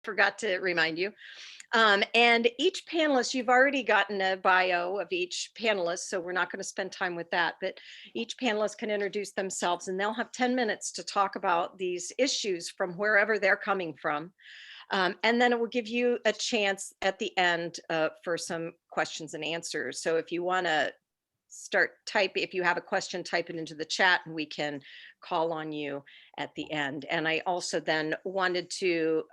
forgot to remind you. And each panelist, you've already gotten a bio of each panelist, so we're not going to spend time with that, but each panelist can introduce themselves and they'll have 10 minutes to talk about these issues from wherever they're coming from. And then it will give you a chance at the end for some questions and answers. So if you want to if you have a question, type it into the chat and we can call on you at the end. And I also then wanted to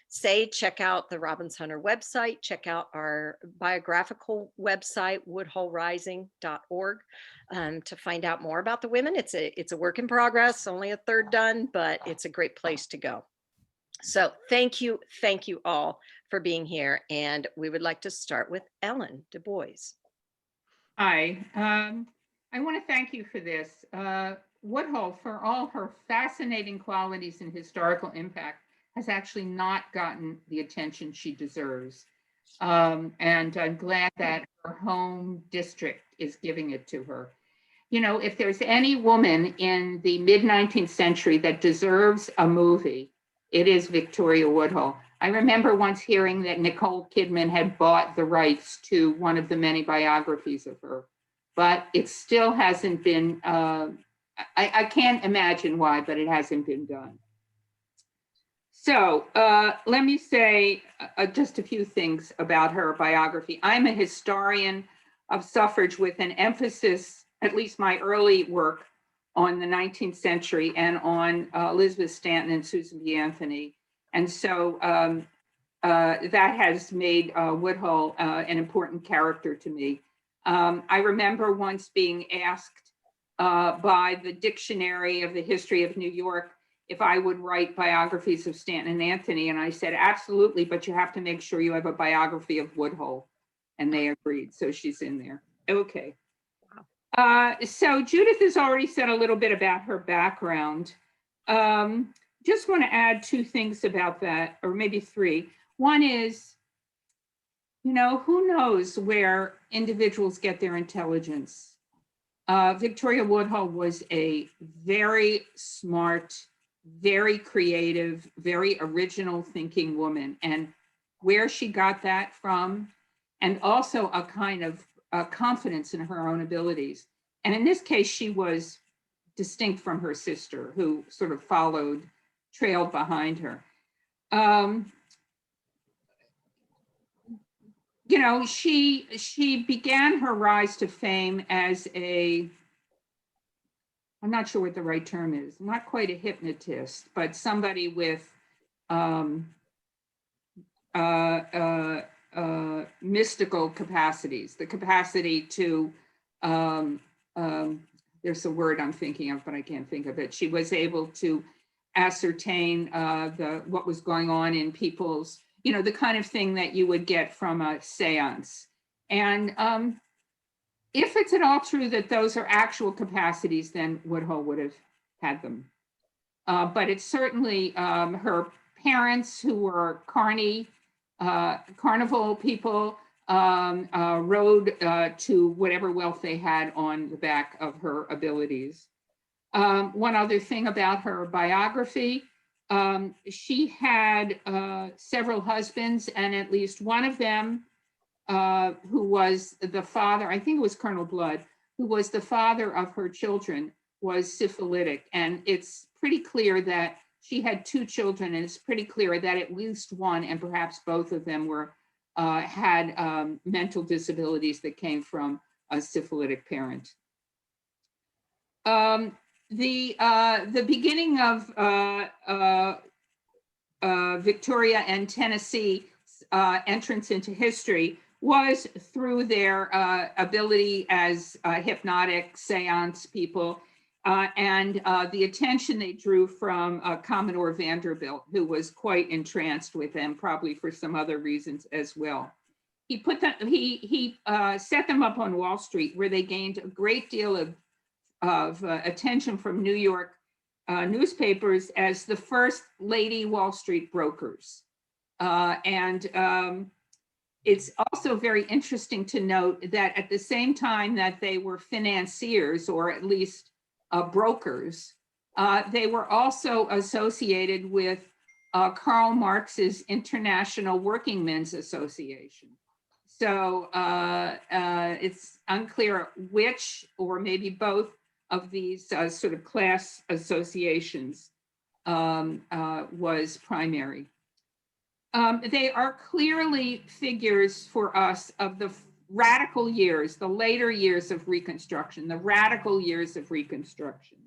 say, check out the Robbins Hunter website, check out our biographical website, woodhullrising.org, to find out more about the women. It's a work in progress, only a third done, but it's a great place to go. So thank you all for being here. And we would like to start with Ellen Dubois. Hi, I want to thank you for this. Woodhull, for all her fascinating qualities and historical impact, has actually not gotten the attention she deserves. And I'm glad that her home district is giving it to her. You know, if there's any woman in the mid-19th century that deserves a movie, it is Victoria Woodhull. I remember once hearing that Nicole Kidman had bought the rights to one of the many biographies of her, but it still hasn't been, I can't imagine why, but it hasn't been done. So let me say just a few things about her biography. I'm a historian of suffrage with an emphasis, at least my early work, on the 19th century and on Elizabeth Stanton and Susan B. Anthony. And so that has made Woodhull an important character to me. I remember once being asked by the Dictionary of the History of New York if I would write biographies of Stanton and Anthony. And I said, absolutely, but you have to make sure you have a biography of Woodhull. And they agreed, so she's in there. Okay. So Judith has already said a little bit about her background. Just want to add two things about that, or maybe three. One is, you know, who knows where individuals get their intelligence? Victoria Woodhull was a very smart, very creative, very original thinking woman. And where she got that from, and also a kind of confidence in her own abilities. And in this case, she was distinct from her sister, who sort of trailed behind her. You know, she began her rise to fame as I'm not sure what the right term is, not quite a hypnotist, but somebody with mystical capacities, the capacity to, there's a word I'm thinking of, but I can't think of it. She was able to ascertain what was going on in people's, you know, the kind of thing that you would get from a seance. And if it's at all true that those are actual capacities, then Woodhull would have had them. But it's certainly her parents, who were carnival people, rode to whatever wealth they had on the back of her abilities. One other thing about her biography, she had several husbands, and at least one of them, who was the father, I think it was Colonel Blood, who was the father of her children, was syphilitic. And it's pretty clear that she had two children, and it's pretty clear that at least one, and perhaps both of them, had mental disabilities that came from a syphilitic parent. The beginning of Victoria and Tennessee's entrance into history was through their ability as hypnotic seance people, and the attention they drew from Commodore Vanderbilt, who was quite entranced with them, probably for some other reasons as well. He set them up on Wall Street, where they gained a great deal of attention from New York newspapers as the first lady Wall Street brokers. It's also very interesting to note that at the same time that they were financiers, or at least brokers, they were also associated with Karl Marx's International Working Men's Association. So it's unclear which, or maybe both of these sort of class associations was primary. They are clearly figures for us of the radical years, the later years of Reconstruction, the radical years of Reconstruction.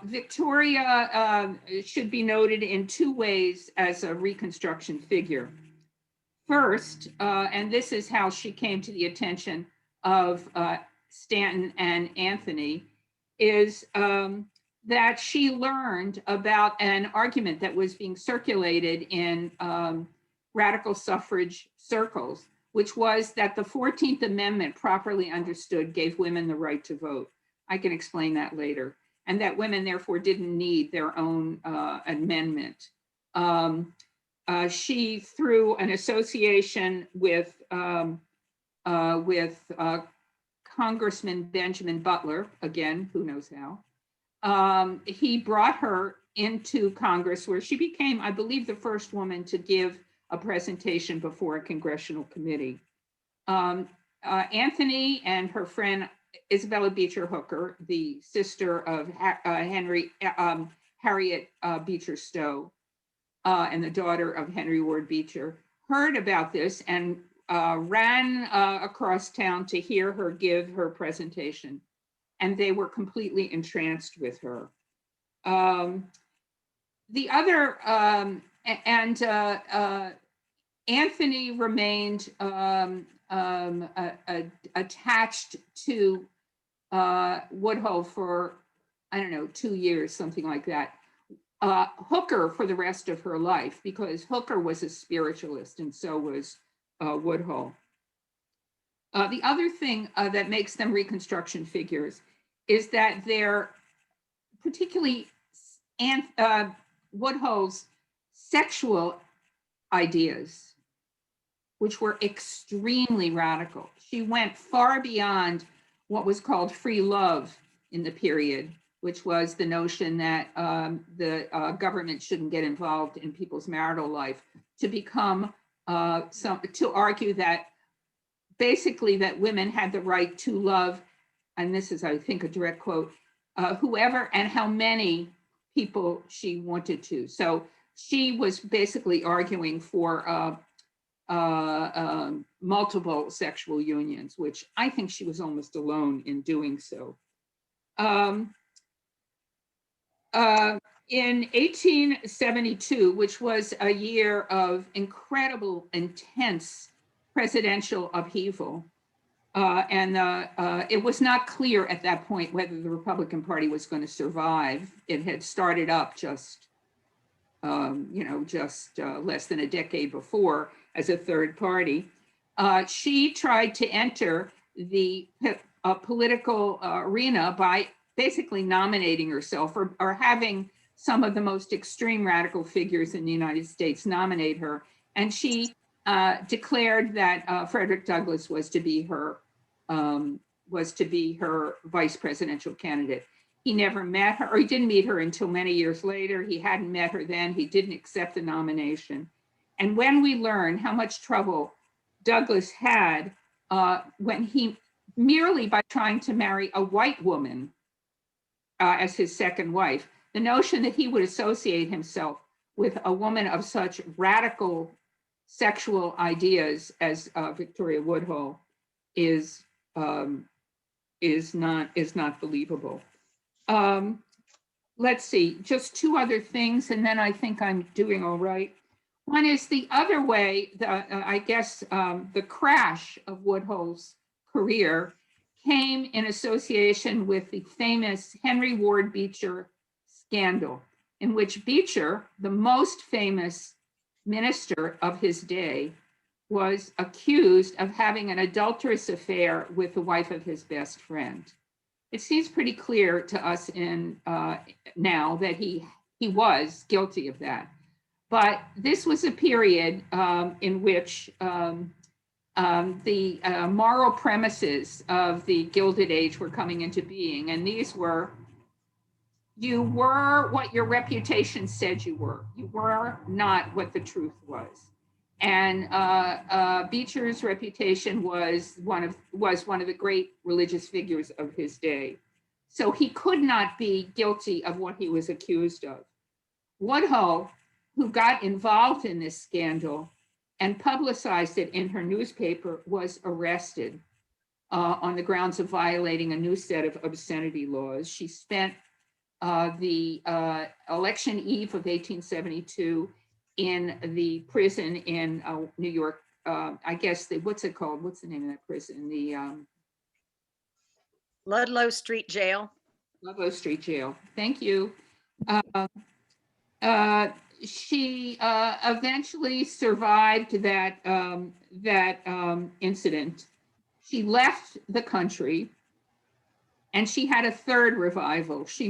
Victoria should be noted in two ways as a Reconstruction figure. First, and this is how she came to the attention of Stanton and Anthony, is that she learned about an argument that was being circulated in radical suffrage circles, which was that the 14th Amendment, properly understood, gave women the right to vote. I can explain that later. And that women therefore didn't need their own amendment. She, through an association with Congressman Benjamin Butler, again, who knows how, he brought her into Congress, where she became, I believe, the first woman to give a presentation before a congressional committee. Anthony and her friend Isabella Beecher Hooker, the sister of Harriet Beecher Stowe, and the daughter of Henry Ward Beecher, heard about this and ran across town to hear her give her presentation. And they were completely entranced with her. The other, Anthony remained attached to Woodhull for, I don't know, 2 years, something like that. Hooker for the rest of her life, because Hooker was a spiritualist and so was Woodhull. The other thing that makes them Reconstruction figures is that they're particularly Woodhull's sexual ideas, which were extremely radical. She went far beyond what was called free love in the period, which was the notion that the government shouldn't get involved in people's marital life, to become to argue that basically that women had the right to love, and this is, I think, a direct quote, whoever and how many people she wanted to. So she was basically arguing for multiple sexual unions, which I think she was almost alone in doing so. In 1872, which was a year of incredible, intense presidential upheaval, it was not clear at that point whether the Republican Party was going to survive. It had started up just less than a decade before as a third party. She tried to enter the political arena by basically nominating herself or having some of the most extreme radical figures in the United States nominate her. And she declared that Frederick Douglass was to be her vice presidential candidate. He never met her, or he didn't meet her until many years later. He hadn't met her then. He didn't accept the nomination. And when we learn how much trouble Douglass had when he, merely by trying to marry a white woman as his second wife, the notion that he would associate himself with a woman of such radical sexual ideas as Victoria Woodhull is not believable. Let's see, just two other things, and then I think I'm doing all right. One is the other way, the crash of Woodhull's career came in association with the famous Henry Ward Beecher scandal, in which Beecher, the most famous minister of his day, was accused of having an adulterous affair with the wife of his best friend. It seems pretty clear to us now that he was guilty of that. But this was a period in which the moral premises of the Gilded Age were coming into being. And these were You were what your reputation said you were. You were not what the truth was. And Beecher's reputation was one of the great religious figures of his day. So he could not be guilty of what he was accused of. Woodhull, who got involved in this scandal and publicized it in her newspaper, was arrested on the grounds of violating a new set of obscenity laws. She spent the election eve of 1872 in the prison in New York. I guess what's it called? What's the name of that prison? The Ludlow Street Jail. Ludlow Street Jail. Thank you. She eventually survived that incident. She left the country, and she had a third revival. She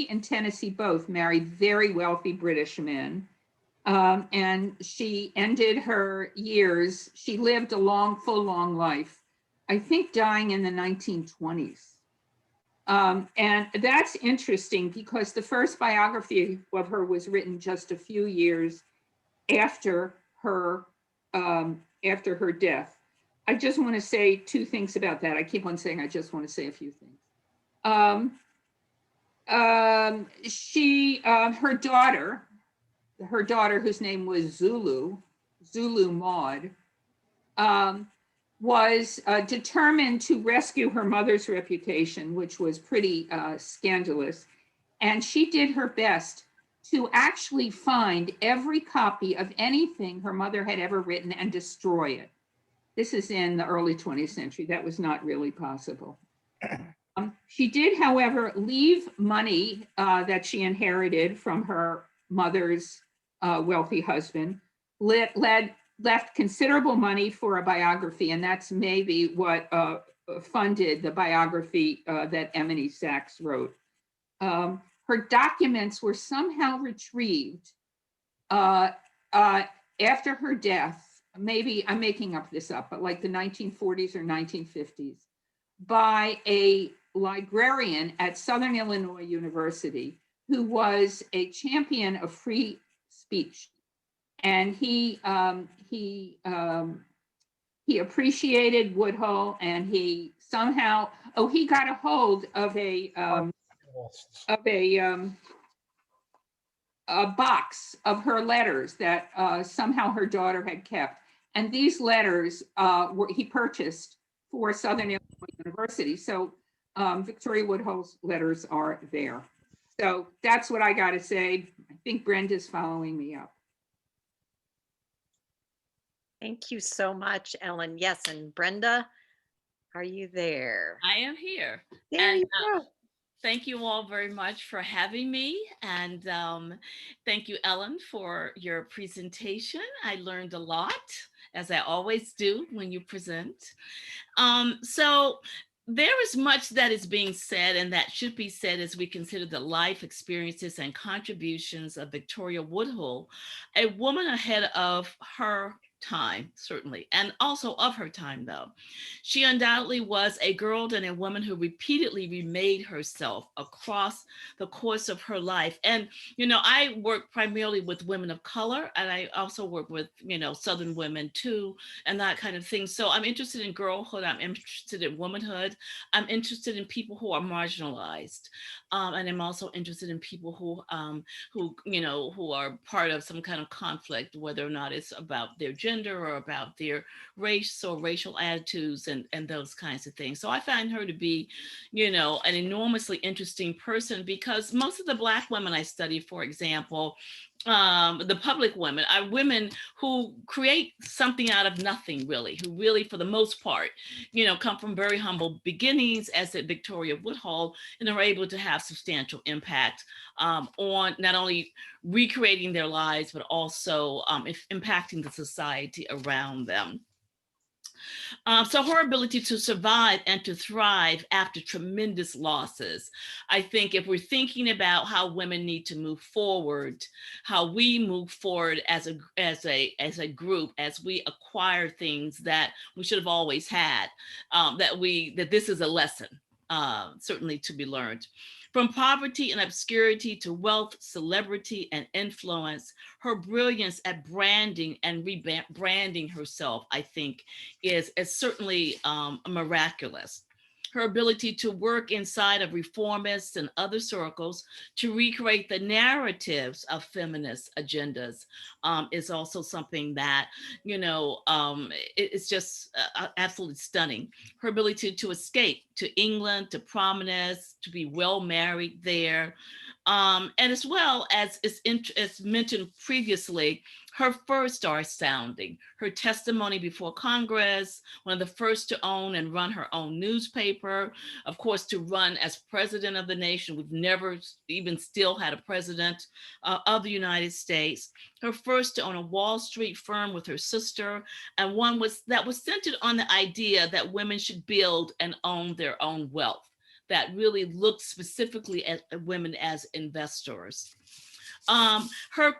and Tennessee both married very wealthy British men. And she ended her years. She lived a long life, I think dying in the 1920s. And that's interesting because the first biography of her was written just a few years after her death. I just want to say two things about that. I keep on saying I just want to say a few things. Her daughter, whose name was Zulu Maud, was determined to rescue her mother's reputation, which was pretty scandalous. And she did her best to actually find every copy of anything her mother had ever written and destroy it. This is in the early 20th century. That was not really possible. She did, however, leave money that she inherited from her mother's wealthy husband, left considerable money for a biography, and that's maybe what funded the biography that Emily Sachs wrote. Her documents were somehow retrieved after her death, maybe I'm making up this up, but like the 1940s or 1950s, by a librarian at Southern Illinois University who was a champion of free speech. And he appreciated Woodhull, and he somehow, he got a hold of a box of her letters that somehow her daughter had kept. And these letters he purchased for Southern Illinois University. So Victoria Woodhull's letters are there. So that's what I got to say. I think Brenda's following me up. Thank you so much, Ellen. Yes, and Brenda, are you there? I am here. There you go. Thank you all very much for having me. And thank you, Ellen, for your presentation. I learned a lot, as I always do when you present. So there is much that is being said and that should be said as we consider the life experiences and contributions of Victoria Woodhull, a woman ahead of her time, certainly, and also of her time, though. She undoubtedly was a girl and a woman who repeatedly remade herself across the course of her life. And, you know, I work primarily with women of color, and I also work with, you know, Southern women too, and that kind of thing. So I'm interested in girlhood, I'm interested in womanhood, I'm interested in people who are marginalized. And I'm also interested in people who, you know, who are part of some kind of conflict, whether or not it's about their gender or about their race or racial attitudes and those kinds of things. So I find her to be, you know, an enormously interesting person because most of the Black women I study, for example, the public women are women who create something out of nothing, really, who really, for the most part, you know, come from very humble beginnings, as did Victoria Woodhull, and are able to have substantial impact on not only recreating their lives, but also impacting the society around them. So her ability to survive and to thrive after tremendous losses. I think if we're thinking about how women need to move forward, how we move forward as a group, as we acquire things that we should have always had, that this is a lesson. certainly to be learned. From poverty and obscurity to wealth, celebrity, and influence, her brilliance at branding and rebranding herself, I think, is certainly miraculous. Her ability to work inside of reformists and other circles to recreate the narratives of feminist agendas is also something that, it's just absolutely stunning. Her ability to escape to England, to prominence, to be well married there. And as well as as mentioned previously, her first star sounding, her testimony before Congress, one of the first to own and run her own newspaper, of course, to run as president of the nation. We've never even still had a president of the United States. Her first to own a Wall Street firm with her sister, and one that was centered on the idea that women should build and own their own wealth, that really looked specifically at women as investors. Her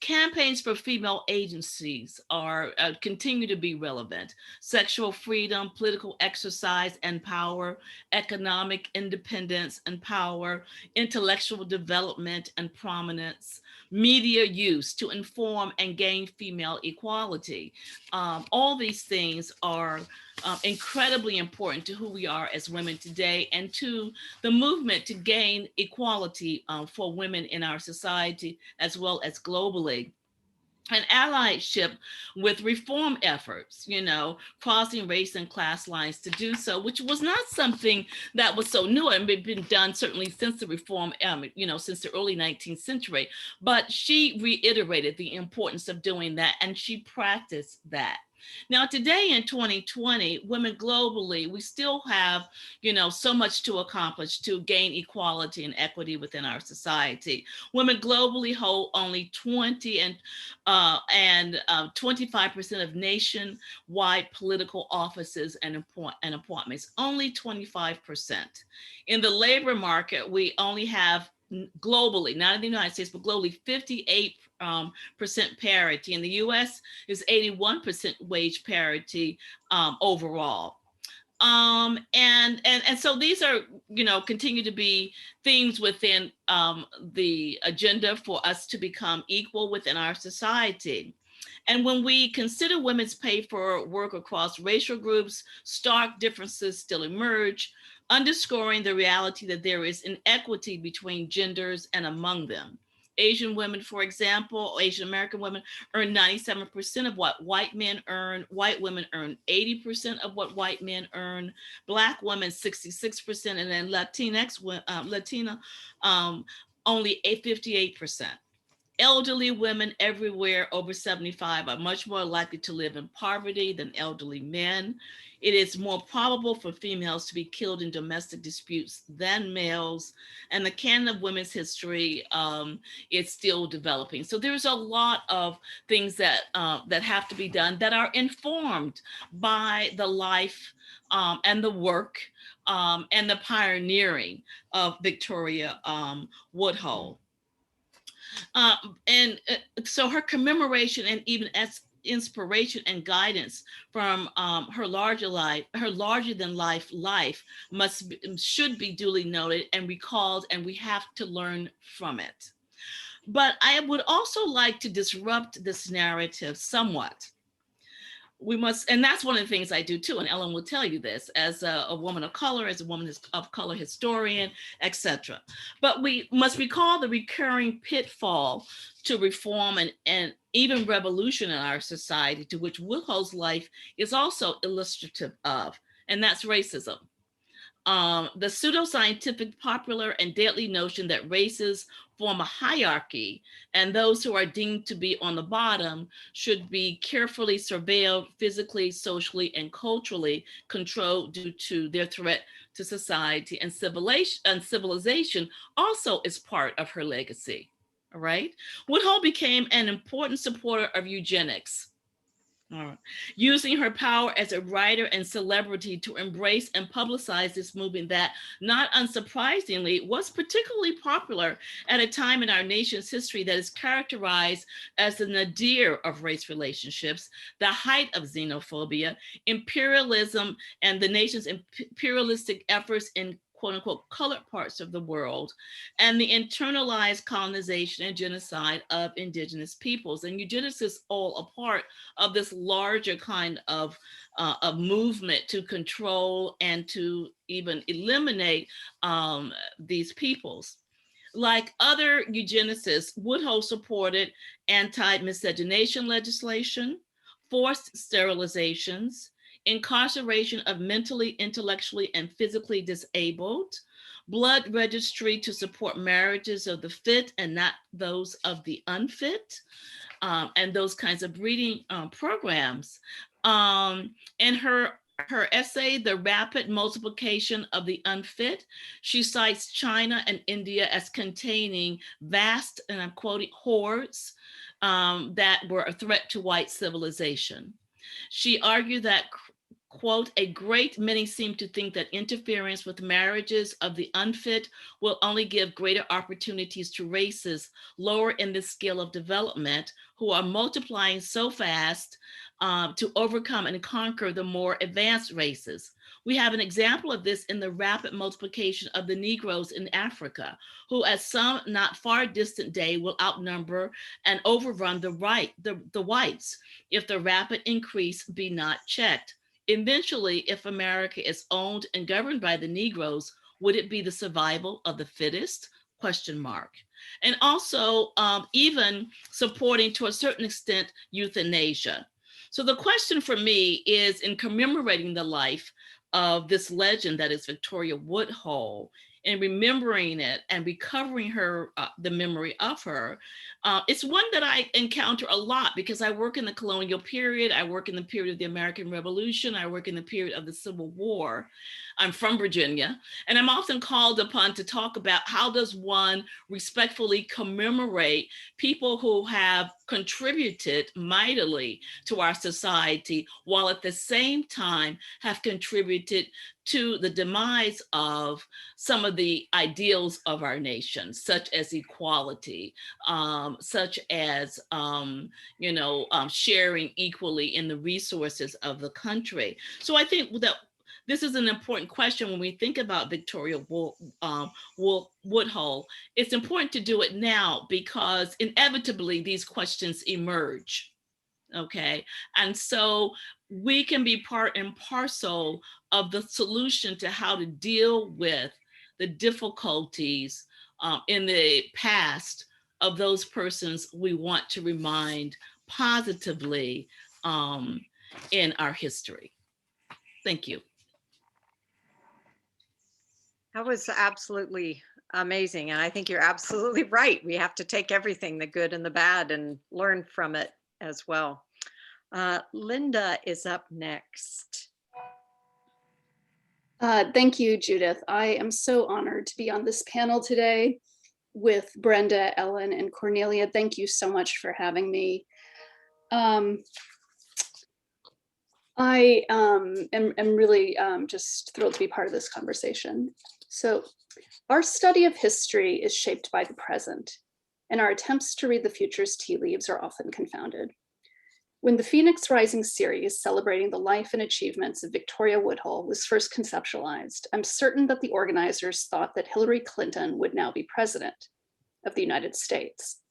campaigns for female agencies are continue to be relevant. Sexual freedom, political exercise and power, economic independence and power, intellectual development and prominence, media use to inform and gain female equality. All these things are incredibly important to who we are as women today and to the movement to gain equality for women in our society as well as globally. An allyship with reform efforts, crossing race and class lines to do so, which was not something that was so new and had been done certainly since the reform, since the early 19th century. But she reiterated the importance of doing that, and she practiced that. Now, today in 2020, women globally, we still have, so much to accomplish to gain equality and equity within our society. Women globally hold only 25% of nationwide political offices and appointments, only 25%. In the labor market, we only have globally, not in the United States, but globally, 58% parity. In the US is 81% wage parity overall. And so these are, continue to be themes within the agenda for us to become equal within our society. And when we consider women's pay for work across racial groups, stark differences still emerge, underscoring the reality that there is inequity between genders and among them. Asian women, for example, Asian American women earn 97% of what white men earn. White women earn 80% of what white men earn. Black women, 66%, and then Latina, only 58%. Elderly women everywhere over 75 are much more likely to live in poverty than elderly men. It is more probable for females to be killed in domestic disputes than males. And the canon of women's history is still developing. So there's a lot of things that have to be done that are informed by the life and the work and the pioneering of Victoria Woodhull. So her commemoration and even as inspiration and guidance from her larger than life should be duly noted and recalled, and we have to learn from it. But I would also like to disrupt this narrative somewhat. We must, and that's one of the things I do too, and Ellen will tell you this, as a woman of color, as a woman of color historian, etc. But we must recall the recurring pitfall to reform and even revolution in our society, to which Woodhull's life is also illustrative of, and that's racism. The pseudoscientific, popular, and deadly notion that races form a hierarchy and those who are deemed to be on the bottom should be carefully surveilled physically, socially, and culturally controlled due to their threat to society and civilization also is part of her legacy. All right. Woodhull became an important supporter of eugenics. Using her power as a writer and celebrity to embrace and publicize this movement that, not unsurprisingly, was particularly popular at a time in our nation's history that is characterized as the nadir of race relationships, the height of xenophobia, imperialism, and the nation's imperialistic efforts in quote unquote colored parts of the world, and the internalized colonization and genocide of indigenous peoples. And eugenics is all a part of this larger kind of a movement to control and to even eliminate these peoples. Like other eugenicists, Woodhull supported anti-miscegenation legislation, forced sterilizations, incarceration of mentally, intellectually, and physically disabled, blood registry to support marriages of the fit and not those of the unfit, and those kinds of breeding programs. In her essay, The Rapid Multiplication of the Unfit, she cites China and India as containing vast, and I'm quoting, hordes that were a threat to white civilization. She argued that, quote, a great many seem to think that interference with marriages of the unfit will only give greater opportunities to races lower in the scale of development who are multiplying so fast to overcome and conquer the more advanced races. We have an example of this in the rapid multiplication of the Negroes in Africa, who at some not far distant day will outnumber and overrun the whites if the rapid increase be not checked. Eventually, if America is owned and governed by the Negroes, would it be the survival of the fittest? Question mark. And also even supporting to a certain extent euthanasia. So the question for me is, in commemorating the life of this legend that is Victoria Woodhull, and remembering it and recovering her, the memory of her, it's one that I encounter a lot because I work in the colonial period, I work in the period of the American Revolution, I work in the period of the Civil War. I'm from Virginia, and I'm often called upon to talk about how does one respectfully commemorate people who have contributed mightily to our society, while at the same time have contributed to the demise of some of the ideals of our nation, such as equality, such as sharing equally in the resources of the country. So I think that this is an important question when we think about Victoria Woodhull. It's important to do it now because inevitably these questions emerge. Okay, and so we can be part and parcel of the solution to how to deal with the difficulties in the past of those persons we want to remind positively in our history. Thank you. That was absolutely amazing. And I think you're absolutely right. We have to take everything, the good and the bad, and learn from it as well. Linda is up next. Thank you, Judith. I am so honored to be on this panel today with Brenda, Ellen, and Cornelia. Thank you so much for having me. I am really just thrilled to be part of this conversation. So our study of history is shaped by the present, and our attempts to read the future's tea leaves are often confounded. When the Phoenix Rising series celebrating the life and achievements of Victoria Woodhull was first conceptualized, I'm certain that the organizers thought that Hillary Clinton would now be president of the United States.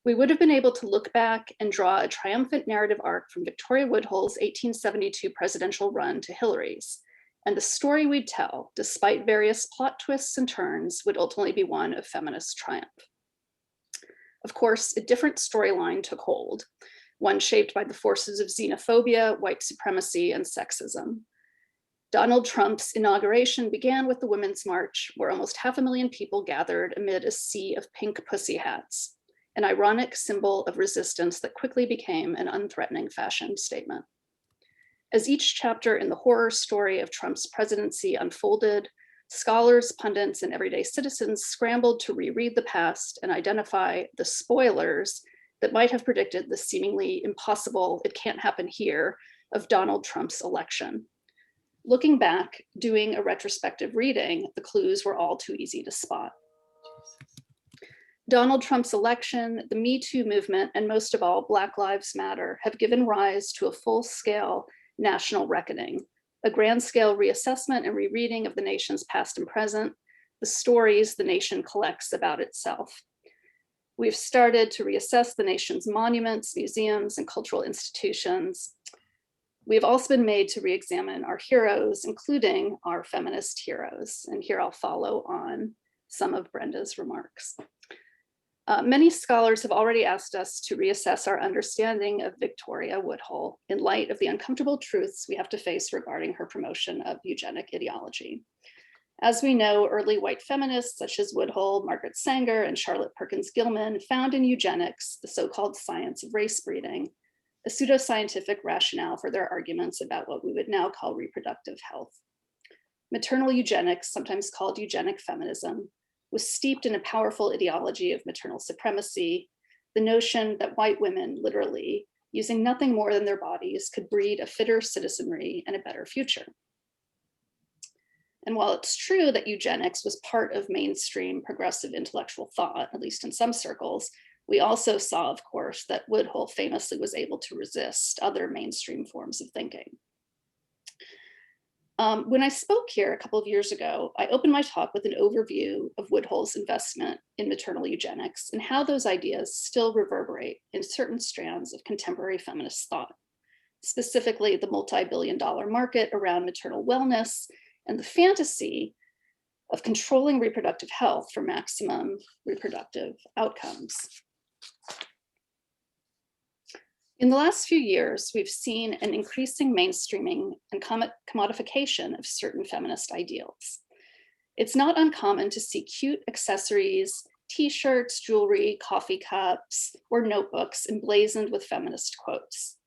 We would have been able to look back and draw a triumphant narrative arc from Victoria Woodhull's 1872 presidential run to Hillary's, and the story we'd tell, despite various plot twists and turns, would ultimately be one of feminist triumph. Of course, a different storyline took hold, one shaped by the forces of xenophobia, white supremacy, and sexism. Donald Trump's inauguration began with the Women's March, where almost 500,000 people gathered amid a sea of pink pussy hats, an ironic symbol of resistance that quickly became an unthreatening fashion statement. As each chapter in the horror story of Trump's presidency unfolded, scholars, pundits, and everyday citizens scrambled to reread the past and identify the spoilers that might have predicted the seemingly impossible, it can't happen here, of Donald Trump's election. Looking back, doing a retrospective reading, the clues were all too easy to spot. Donald Trump's election, the Me Too movement, and most of all, Black Lives Matter have given rise to a full-scale national reckoning, a grand-scale reassessment and rereading of the nation's past and present, the stories the nation collects about itself. We've started to reassess the nation's monuments, museums, and cultural institutions. We've also been made to re-examine our heroes, including our feminist heroes. And here I'll follow on some of Brenda's remarks. Many scholars have already asked us to reassess our understanding of Victoria Woodhull in light of the uncomfortable truths we have to face regarding her promotion of eugenic ideology. As we know, early white feminists such as Woodhull, Margaret Sanger, and Charlotte Perkins Gilman found in eugenics, the so-called science of race breeding, a pseudoscientific rationale for their arguments about what we would now call reproductive health. Maternal eugenics, sometimes called eugenic feminism, was steeped in a powerful ideology of maternal supremacy, the notion that white women, literally, using nothing more than their bodies, could breed a fitter citizenry and a better future. And while it's true that eugenics was part of mainstream progressive intellectual thought, at least in some circles, we also saw, of course, that Woodhull famously was able to resist other mainstream forms of thinking. When I spoke here a couple of years ago, I opened my talk with an overview of Woodhull's investment in maternal eugenics and how those ideas still reverberate in certain strands of contemporary feminist thought, specifically the multi-billion-dollar market around maternal wellness and the fantasy of controlling reproductive health for maximum reproductive outcomes. In the last few years, we've seen an increasing mainstreaming and commodification of certain feminist ideals. It's not uncommon to see cute accessories, t-shirts, jewelry, coffee cups, or notebooks emblazoned with feminist quotes.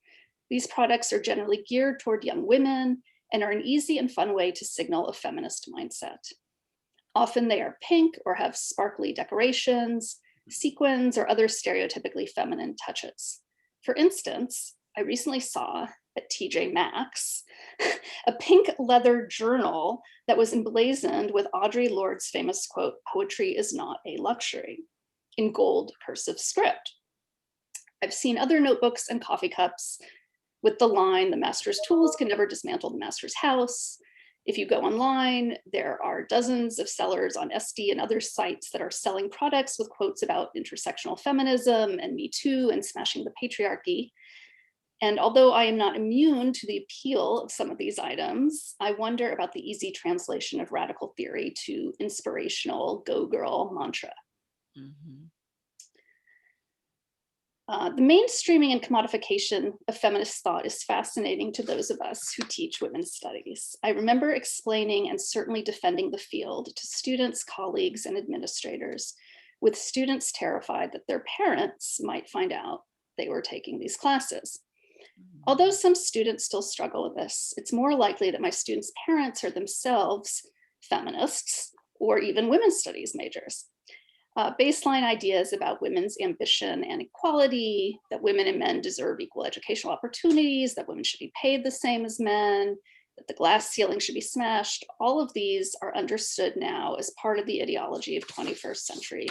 These products are generally geared toward young women and are an easy and fun way to signal a feminist mindset. Often they are pink or have sparkly decorations, sequins, or other stereotypically feminine touches. For instance, I recently saw at TJ Maxx a pink leather journal that was emblazoned with Audre Lorde's famous quote, "Poetry is not a luxury," in gold cursive script. I've seen other notebooks and coffee cups with the line, "The master's tools can never dismantle the master's house." If you go online, there are dozens of sellers on Etsy and other sites that are selling products with quotes about intersectional feminism and Me Too and smashing the patriarchy. And although I am not immune to the appeal of some of these items, I wonder about the easy translation of radical theory to inspirational go girl mantra. Mhm. The mainstreaming and commodification of feminist thought is fascinating to those of us who teach women's studies. I remember explaining and certainly defending the field to students, colleagues, and administrators, with students terrified that their parents might find out they were taking these classes. Although some students still struggle with this, it's more likely that my students' parents are themselves feminists or even women's studies majors. Baseline ideas about women's ambition and equality, that women and men deserve equal educational opportunities, that women should be paid the same as men, that the glass ceiling should be smashed. All of these are understood now as part of the ideology of 21st century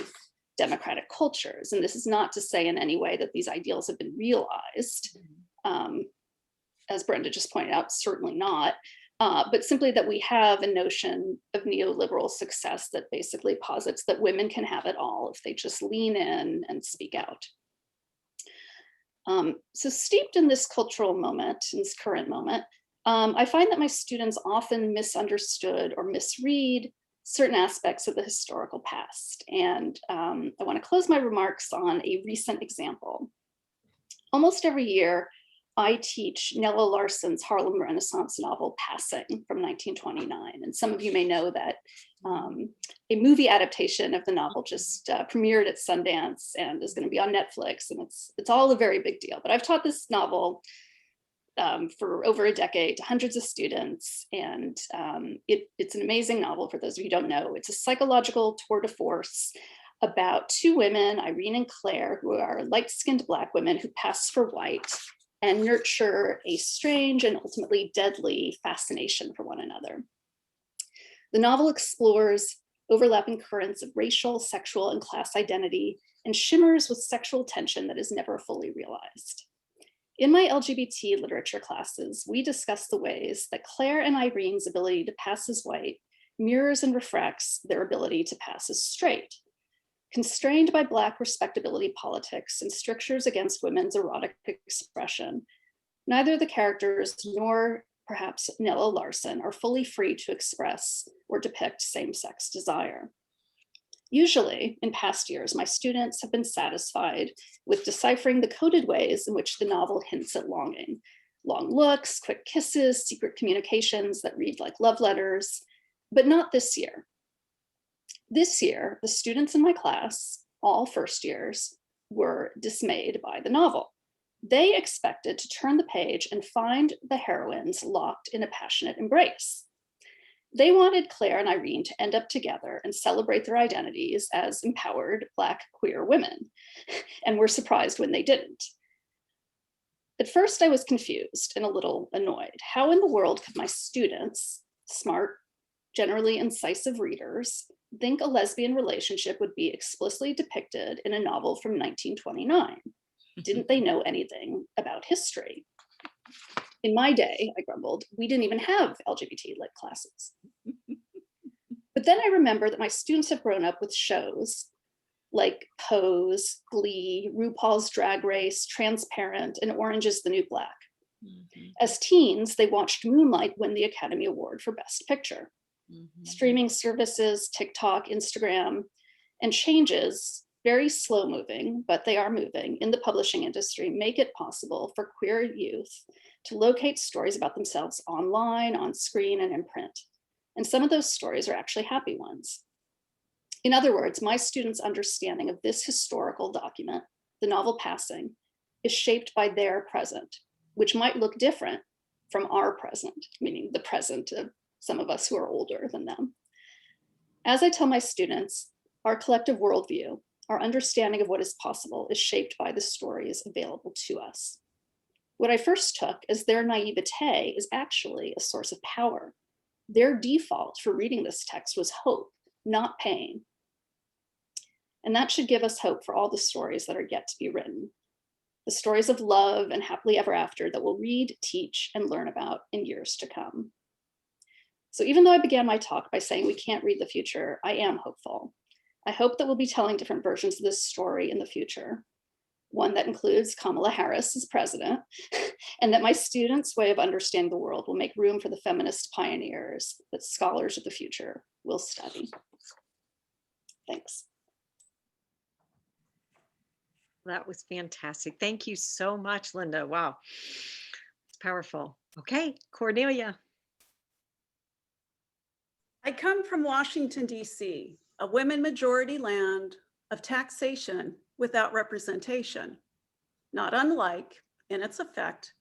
democratic cultures. And this is not to say in any way that these ideals have been realized. As Brenda just pointed out, certainly not. But simply that we have a notion of neoliberal success that basically posits that women can have it all if they just lean in and speak out. So steeped in this cultural moment, in this current moment, I find that my students often misunderstood or misread certain aspects of the historical past. And I want to close my remarks on a recent example. Almost every year, I teach Nella Larson's Harlem Renaissance novel, Passing, from 1929. And some of you may know that a movie adaptation of the novel just premiered at Sundance and is going to be on Netflix. And it's all a very big deal. But I've taught this novel for over a decade to hundreds of students. And it's an amazing novel for those of you who don't know. It's a psychological tour de force about two women, Irene and Claire, who are light-skinned Black women who pass for white and nurture a strange and ultimately deadly fascination for one another. The novel explores overlapping currents of racial, sexual, and class identity and shimmers with sexual tension that is never fully realized. In my LGBT literature classes, we discuss the ways that Claire and Irene's ability to pass as white mirrors and refracts their ability to pass as straight. Constrained by Black respectability politics and strictures against women's erotic expression, neither the characters nor perhaps Nella Larson are fully free to express or depict same-sex desire. Usually, in past years, my students have been satisfied with deciphering the coded ways in which the novel hints at longing. Long looks, quick kisses, secret communications that read like love letters, but not this year. This year, the students in my class, all first years, were dismayed by the novel. They expected to turn the page and find the heroines locked in a passionate embrace. They wanted Claire and Irene to end up together and celebrate their identities as empowered Black queer women, and were surprised when they didn't. At first, I was confused and a little annoyed. How in the world could my students, smart, generally incisive readers, think a lesbian relationship would be explicitly depicted in a novel from 1929? Didn't they know anything about history? In my day, I grumbled, we didn't even have LGBT lit classes. But then I remember that my students have grown up with shows like Pose, Glee, RuPaul's Drag Race, Transparent, and Orange is the New Black. As teens, they watched Moonlight win the Academy Award for Best Picture. Streaming services, TikTok, Instagram, and changes, very slow moving, but they are moving, in the publishing industry make it possible for queer youth to locate stories about themselves online, on screen, and in print. And some of those stories are actually happy ones. In other words, my students' understanding of this historical document, the novel Passing, is shaped by their present, which might look different from our present, meaning the present of some of us who are older than them. As I tell my students, our collective worldview, our understanding of what is possible is shaped by the stories available to us. What I first took as their naivete is actually a source of power. Their default for reading this text was hope, not pain. And that should give us hope for all the stories that are yet to be written. The stories of love and happily ever after that we'll read, teach, and learn about in years to come. So even though I began my talk by saying we can't read the future, I am hopeful. I hope that we'll be telling different versions of this story in the future, one that includes Kamala Harris as president, and that my students' way of understanding the world will make room for the feminist pioneers that scholars of the future will study. Thanks. That was fantastic. Thank you so much, Linda. Wow, it's powerful. Okay, Cornelia. I come from Washington, D.C., a women majority land of taxation without representation, not unlike, in its effect,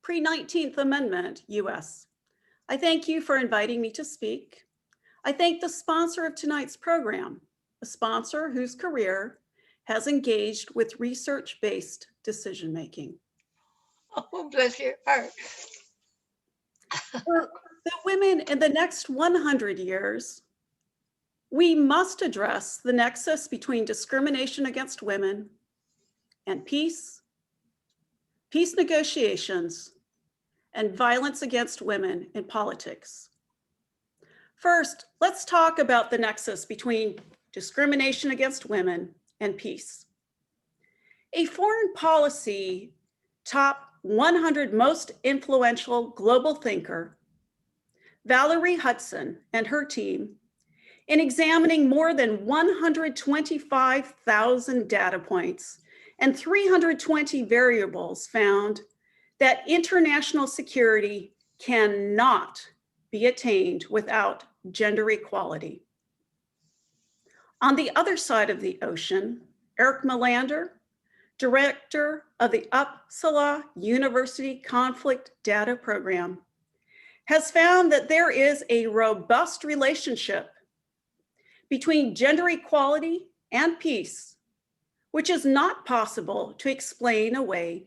pre-19th Amendment US. I thank you for inviting me to speak. I thank the sponsor of tonight's program, a sponsor whose career has engaged with research-based decision-making. Oh, bless your heart. For the women in the next 100 years, we must address the nexus between discrimination against women and peace negotiations, and violence against women in politics. First, let's talk about the nexus between discrimination against women and peace. A foreign policy top 100 most influential global thinker, Valerie Hudson and her team, in examining more than 125,000 data points and 320 variables, found that international security cannot be attained without gender equality. On the other side of the ocean, Eric Melander, director of the Uppsala University Conflict Data Program, has found that there is a robust relationship between gender equality and peace, which is not possible to explain away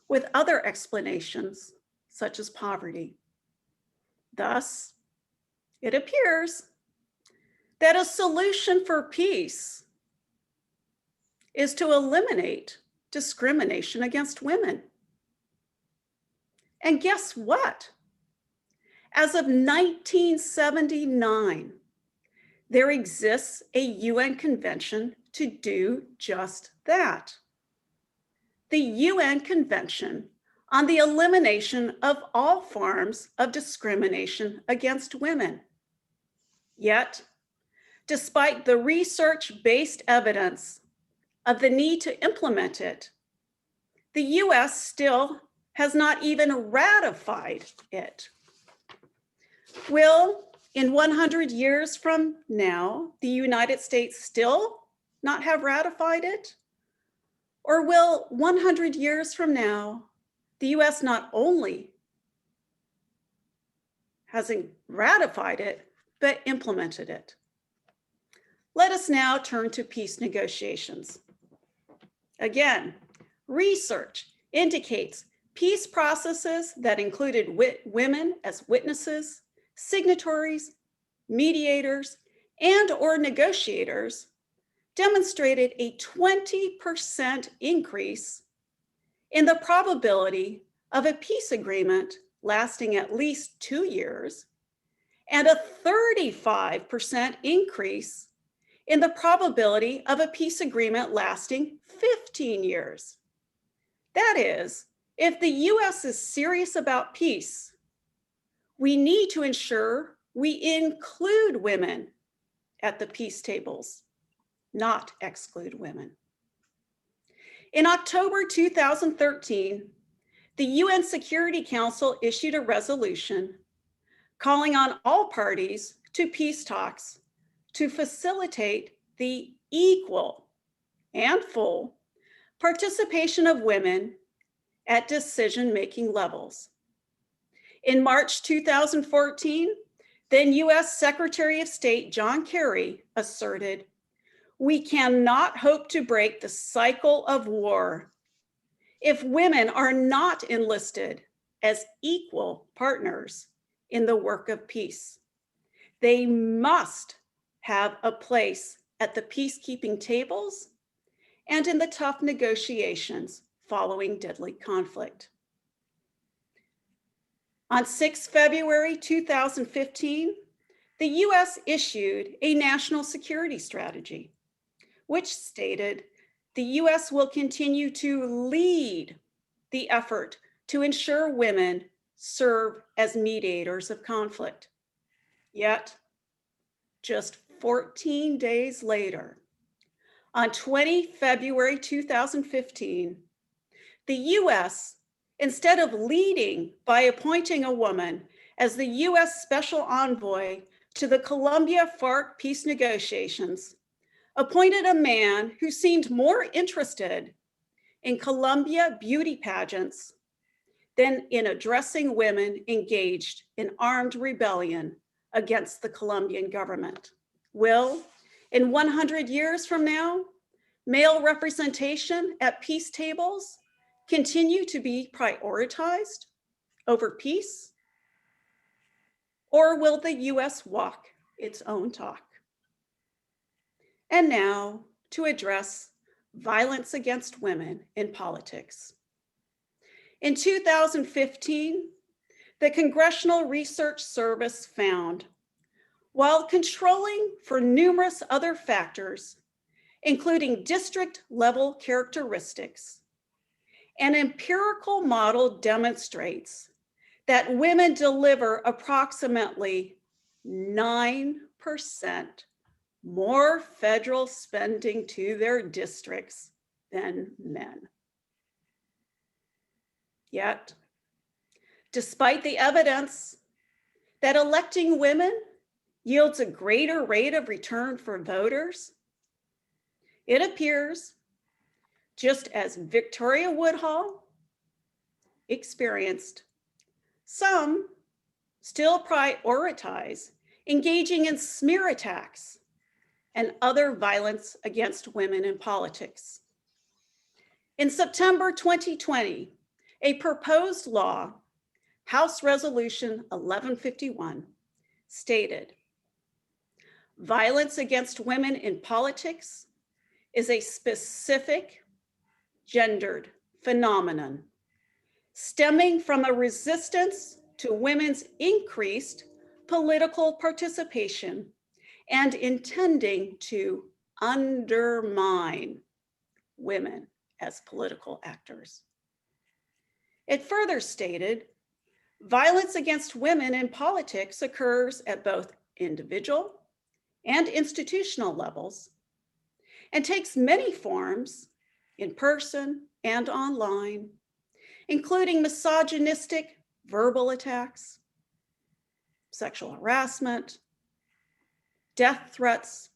with other explanations, such as poverty. Thus, it appears that a solution for peace is to eliminate discrimination against women. And guess what? As of 1979, there exists a UN convention to do just that. The UN Convention on the Elimination of All Forms of Discrimination Against Women. Yet, despite the research-based evidence of the need to implement it, the US still has not even ratified it. Will, in 100 years from now, the United States still not have ratified it? Or will 100 years from now, the US not only hasn't ratified it, but implemented it? Let us now turn to peace negotiations. Again, research indicates peace processes that included women as witnesses, signatories, mediators, and/or negotiators demonstrated a 20% increase in the probability of a peace agreement lasting at least 2 years, and a 35% increase in the probability of a peace agreement lasting 15 years. That is, if the US is serious about peace, we need to ensure we include women at the peace tables, not exclude women. In October 2013, the UN Security Council issued a resolution calling on all parties to peace talks to facilitate the equal and full participation of women at decision-making levels. In March 2014, then US Secretary of State John Kerry asserted, "We cannot hope to break the cycle of war if women are not enlisted as equal partners in the work of peace. They must have a place at the peacekeeping tables and in the tough negotiations following deadly conflict." On 6 February 2015, the US issued a national security strategy, which stated the US will continue to lead the effort to ensure women serve as mediators of conflict. Yet, just 14 days later, on 20 February 2015, the US, instead of leading by appointing a woman as the US Special Envoy to the Colombia FARC peace negotiations, appointed a man who seemed more interested in Colombia beauty pageants than in addressing women engaged in armed rebellion against the Colombian government. Will, in 100 years from now, male representation at peace tables continue to be prioritized over peace? Or will the US walk its own talk? And now to address violence against women in politics. In 2015, the Congressional Research Service found, while controlling for numerous other factors, including district level characteristics, an empirical model demonstrates that women deliver approximately 9% more federal spending to their districts than men. Yet, despite the evidence that electing women yields a greater rate of return for voters, it appears, just as Victoria Woodhull experienced, some still prioritize engaging in smear attacks and other violence against women in politics. In September 2020, a proposed law, House Resolution 1151, stated, "Violence against women in politics is a specific gendered phenomenon stemming from a resistance to women's increased political participation and intending to undermine women as political actors. It further stated, violence against women in politics occurs at both individual and institutional levels and takes many forms in person and online, including misogynistic verbal attacks, sexual harassment, death threats,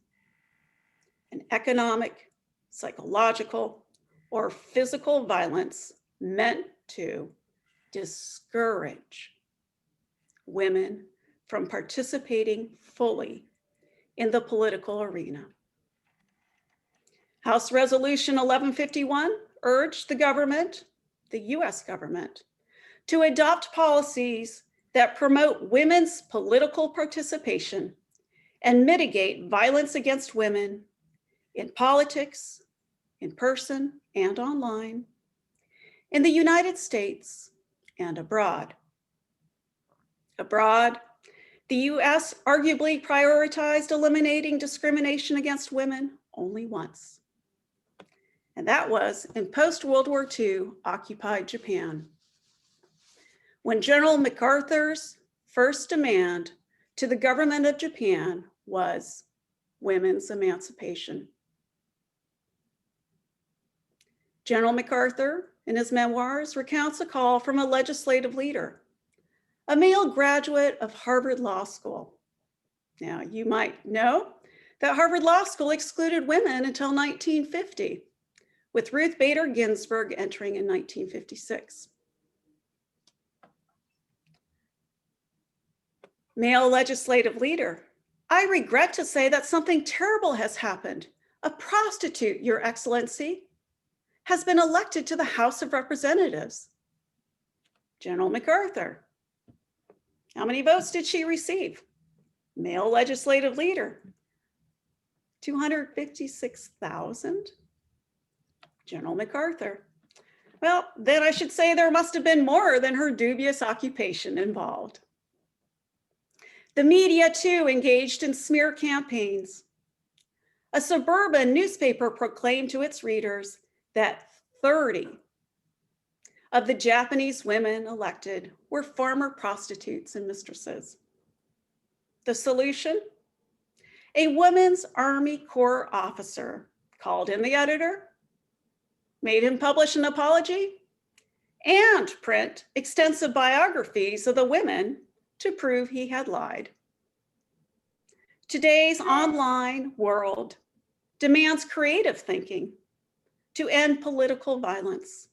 and economic, psychological, or physical violence meant to discourage women from participating fully in the political arena. House Resolution 1151 urged the government, the US government, to adopt policies that promote women's political participation and mitigate violence against women in politics, in person and online, in the United States and abroad. Abroad, the US arguably prioritized eliminating discrimination against women only once. And that was in post-World War II occupied Japan, when General MacArthur's first demand to the government of Japan was women's emancipation. General MacArthur, in his memoirs, recounts a call from a legislative leader, a male graduate of Harvard Law School. Now, you might know that Harvard Law School excluded women until 1950, with Ruth Bader Ginsburg entering in 1956. Male legislative leader, I regret to say that something terrible has happened. A prostitute, Your Excellency, has been elected to the House of Representatives. General MacArthur, how many votes did she receive? Male legislative leader, 256,000. General MacArthur, well, then I should say there must have been more than her dubious occupation involved. The media too engaged in smear campaigns. A suburban newspaper proclaimed to its readers that 30 of the Japanese women elected were former prostitutes and mistresses. The solution? A Women's Army Corps officer called in the editor, made him publish an apology, and print extensive biographies of the women to prove he had lied. Today's online world demands creative thinking to end political violence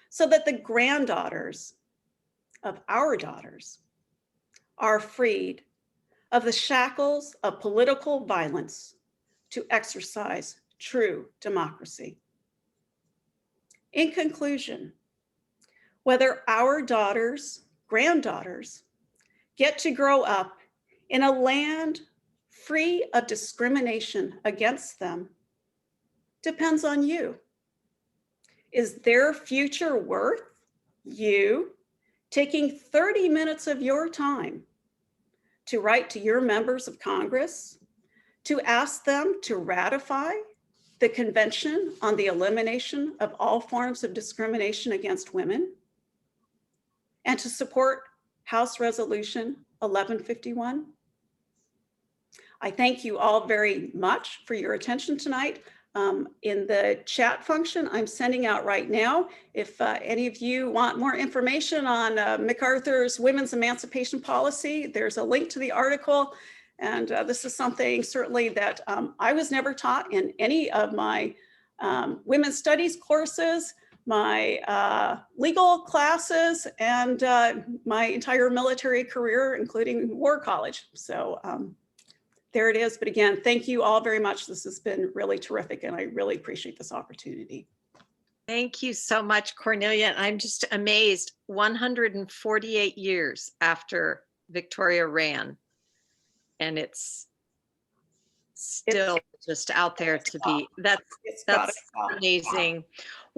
so that the granddaughters of our daughters are freed of the shackles of political violence to exercise true democracy. In conclusion, whether our daughters, granddaughters, get to grow up in a land free of discrimination against them depends on you. Is their future worth you taking 30 minutes of your time to write to your members of Congress to ask them to ratify the Convention on the Elimination of All Forms of Discrimination Against Women and to support House Resolution 1151? I thank you all very much for your attention tonight. In the chat function, I'm sending out right now, if any of you want more information on MacArthur's women's emancipation policy, there's a link to the article. And this is something certainly that I was never taught in any of my women's studies courses, my legal classes, and my entire military career, including War College. So there it is. But again, thank you all very much. This has been really terrific, and I really appreciate this opportunity. Thank you so much, Cornelia. I'm just amazed. 148 years after Victoria ran, and it's still just out there to be. That's amazing.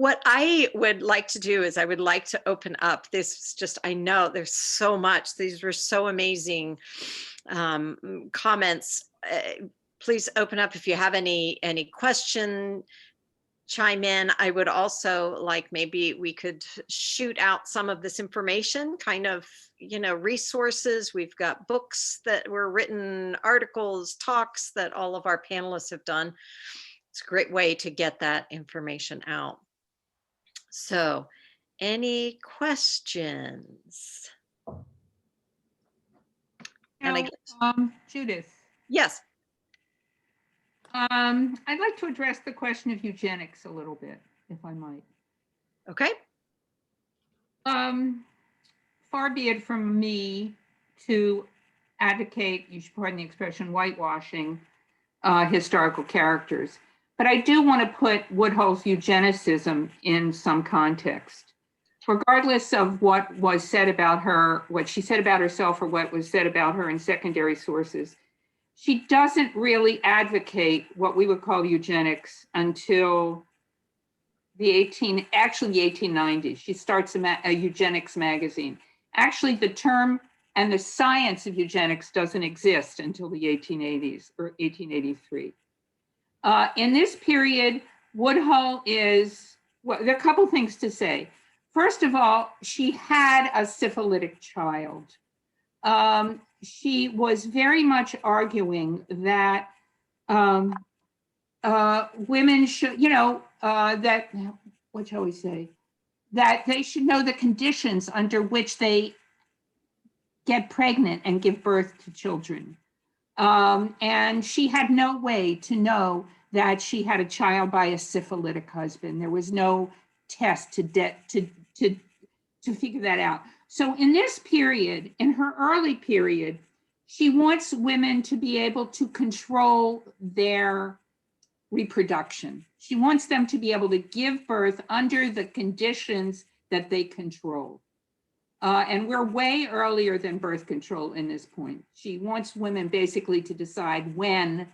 What I would like to do is I would like to open up this. Is just, I know there's so much. These were so amazing comments. Please open up if you have any question, chime in. I would also like, maybe we could shoot out some of this information, kind of, resources. We've got books that were written, articles, talks that all of our panelists have done. It's a great way to get that information out. So, any questions? And I Now, Judith, yes. I'd like to address the question of eugenics a little bit, if I might. Okay. Far be it from me to advocate, you should pardon the expression, whitewashing historical characters. But I do want to put Woodhull's eugenicism in some context. Regardless of what was said about her, what she said about herself, or what was said about her in secondary sources, she doesn't really advocate what we would call eugenics until the 1890s. She starts a eugenics magazine. Actually, the term and the science of eugenics doesn't exist until the 1880s or 1883. In this period, Woodhull is, well, there are a couple things to say. First of all, she had a syphilitic child. She was very much arguing that women should, that, what shall we say, that they should know the conditions under which they get pregnant and give birth to children. And she had no way to know that she had a child by a syphilitic husband. There was no test to figure that out. So in this period, in her early period, she wants women to be able to control their reproduction. She wants them to be able to give birth under the conditions that they control. And we're way earlier than birth control in this point. She wants women basically to decide when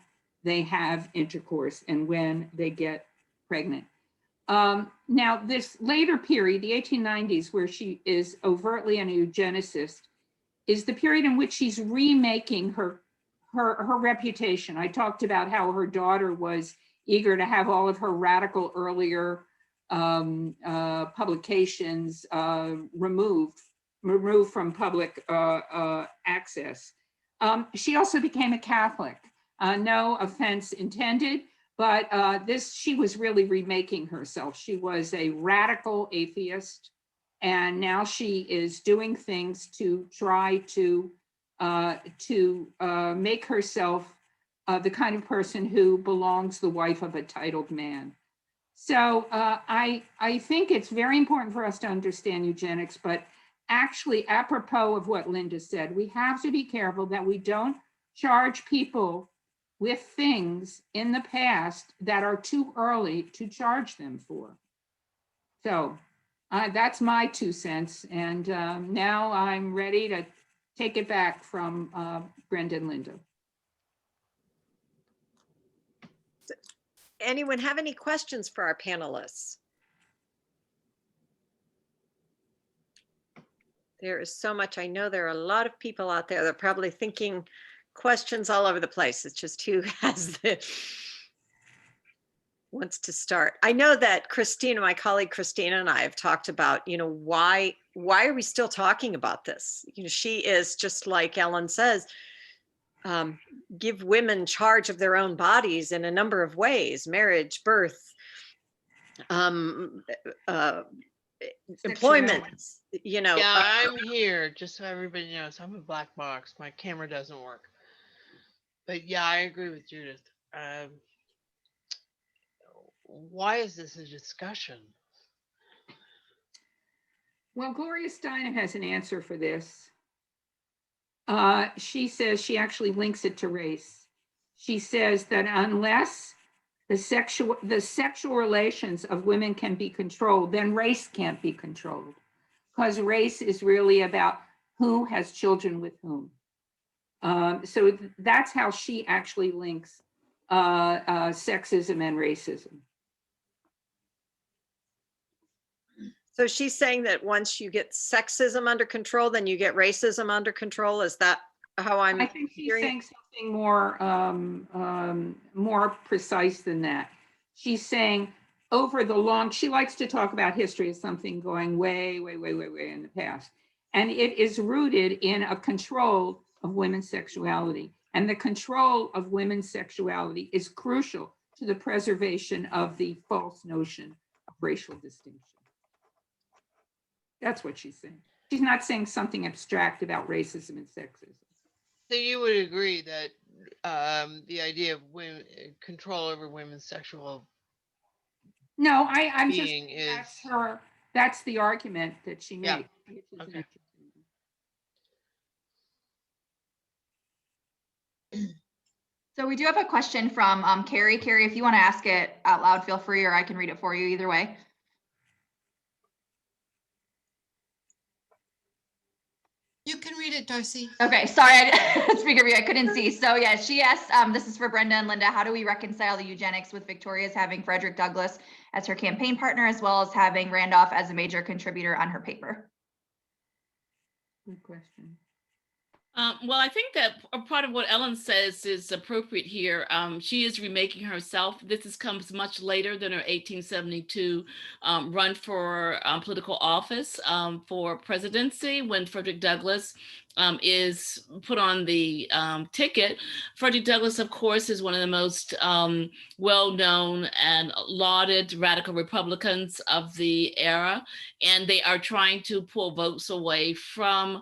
they have intercourse and when they get pregnant. Now, this later period, the 1890s, where she is overtly an eugenicist, is the period in which she's remaking her reputation. I talked about how her daughter was eager to have all of her radical earlier publications removed from public access. She also became a Catholic. No offense intended, but she was really remaking herself. She was a radical atheist, and now she is doing things to try to make herself the kind of person who belongs the wife of a titled man. So I think it's very important for us to understand eugenics, but actually, apropos of what Linda said, we have to be careful that we don't charge people with things in the past that are too early to charge them for. So that's my 2 cents. And now I'm ready to take it back from Brenda and Linda. Anyone have any questions for our panelists? There is so much. I know there are a lot of people out there that are probably thinking questions all over the place. It's just who wants to start. I know that Christina, my colleague Christina, and I have talked about, why are we still talking about this? She is, just like Ellen says, give women charge of their own bodies in a number of ways: marriage, birth, employment, Yeah, I'm here, just so everybody knows. I'm a black box. My camera doesn't work. But yeah, I agree with Judith. Why is this a discussion? Well, Gloria Steinem has an answer for this. She says, she actually links it to race. She says that unless the sexual relations of women can be controlled, then race can't be controlled, because race is really about who has children with whom. So that's how she actually links sexism and racism. So she's saying that once you get sexism under control, then you get racism under control. Is that how I'm I think she's hearing it? saying something more precise than that. She's saying over the long, she likes to talk about history as something going way, way, way, way, way in the past. And it is rooted in a control of women's sexuality. And the control of women's sexuality is crucial to the preservation of the false notion of racial distinction. That's what she's saying. She's not saying something abstract about racism and sexism. So you would agree that the idea of women control over women's sexual No, I'm just, being is that's the argument that she Yeah. makes. which is Okay. interesting. So we do have a question from Carrie. Carrie, if you want to ask it out loud, feel free, or I can read it for you either way. You can read it, Darcy. Okay, sorry, speaker view, I couldn't see. So yeah, she asked, this is for Brenda and Linda, how do we reconcile the eugenics with Victoria's having Frederick Douglass as her campaign partner, as well as having Randolph as a major contributor on her paper? Good question. Well, I think that a part of what Ellen says is appropriate here. She is remaking herself. Comes much later than her 1872 run for political office for presidency, when Frederick Douglass is put on the ticket. Frederick Douglass, of course, is one of the most well-known and lauded radical Republicans of the era, and they are trying to pull votes away from